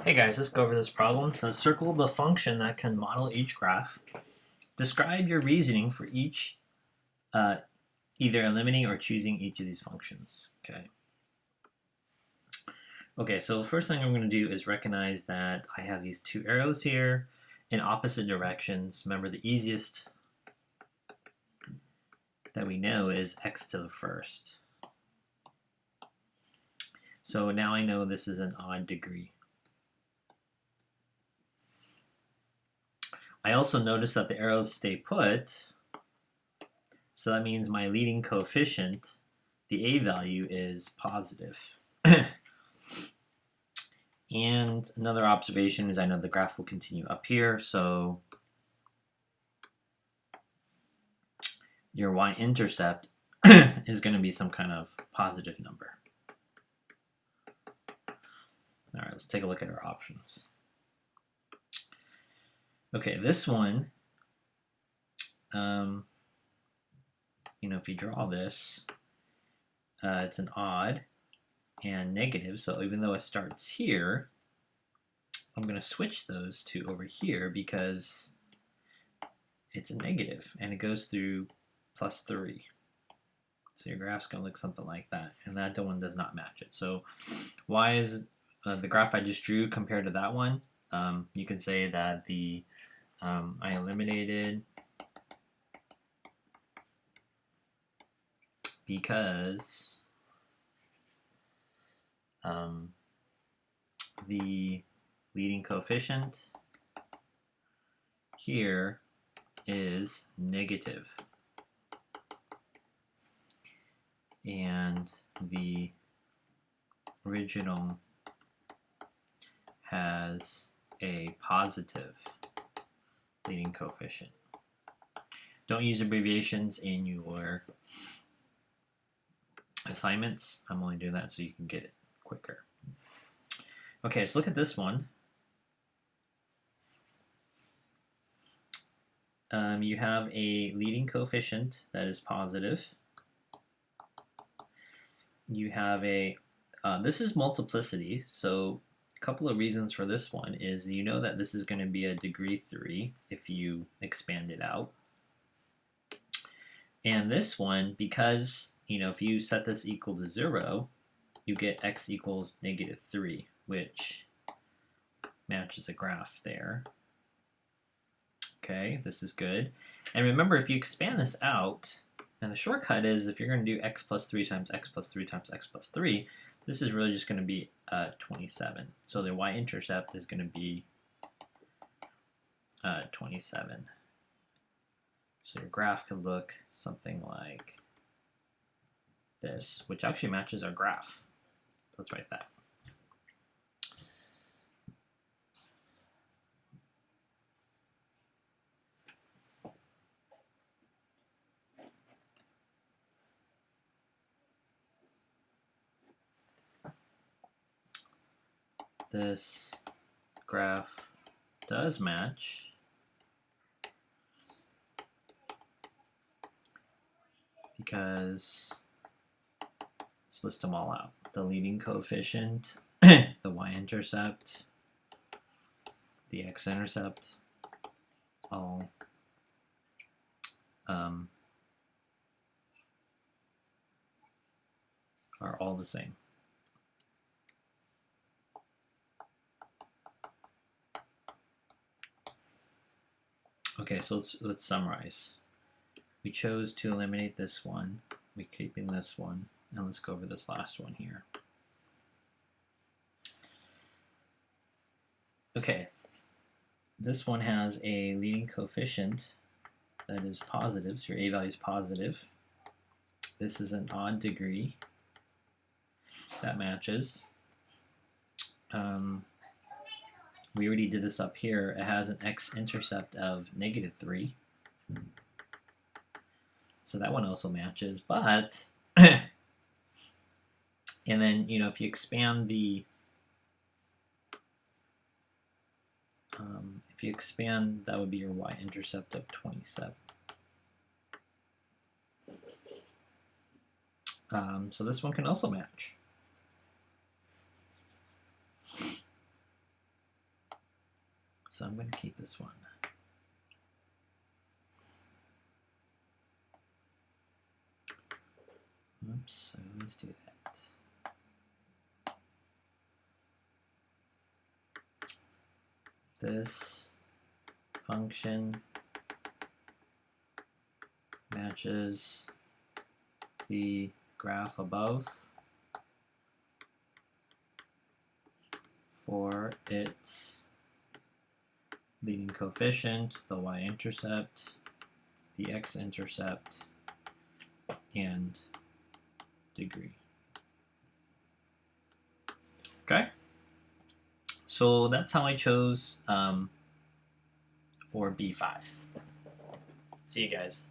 Hey guys, let's go over this problem. So circle the function that can model each graph. Describe your reasoning for each, either eliminating or choosing each of these functions. Okay, so the first thing I'm going to do is recognize that I have these two arrows here in opposite directions. Remember, the easiest that we know is x to the first. So now I know this is an odd degree. I also notice that the arrows stay put, so that means my leading coefficient, the a value, is positive. And another observation is I know the graph will continue up here, so your y-intercept is going to be some kind of positive number. All right, let's take a look at our options. Okay, this one, if you draw this, it's an odd and negative, so even though it starts here, I'm going to switch those to over here because it's a negative and it goes through +3. So your graph's going to look something like that, and that one does not match it. So why is the graph I just drew compared to that one? You can say that I eliminated because the leading coefficient here is negative, and the original has a positive leading coefficient. Don't use abbreviations in your assignments. I'm only doing that so you can get it quicker. Okay, let's look at this one. You have a leading coefficient that is positive. You have this is multiplicity, so a couple of reasons for this one is you know that this is going to be a degree 3 if you expand it out. And this one, because if you set this equal to 0, you get x equals -3, which matches the graph there. Okay, this is good. And remember, if you expand this out, and the shortcut is if you're going to do x plus 3 times x plus 3 times x plus 3, this is really just going to be 27. So the y-intercept is going to be 27. So your graph could look something like this, which actually matches our graph. So let's write that. This graph does match because let's list them all out. The leading coefficient, the y-intercept, the x-intercept, all are all the same. Okay, so let's summarize. We chose to eliminate this one. We're keeping this one. And let's go over this last one here. Okay, this one has a leading coefficient that is positive, so your a value is positive. This is an odd degree. That matches. We already did this up here. It has an x-intercept of -3. So that one also matches, but and then if you expand that would be your y-intercept of 27. So this one can also match. So I'm going to keep this one. Oops, I always do that. This function matches the graph above for its leading coefficient, the y-intercept, the x-intercept, and degree. Okay, so that's how I chose for B5. See you guys.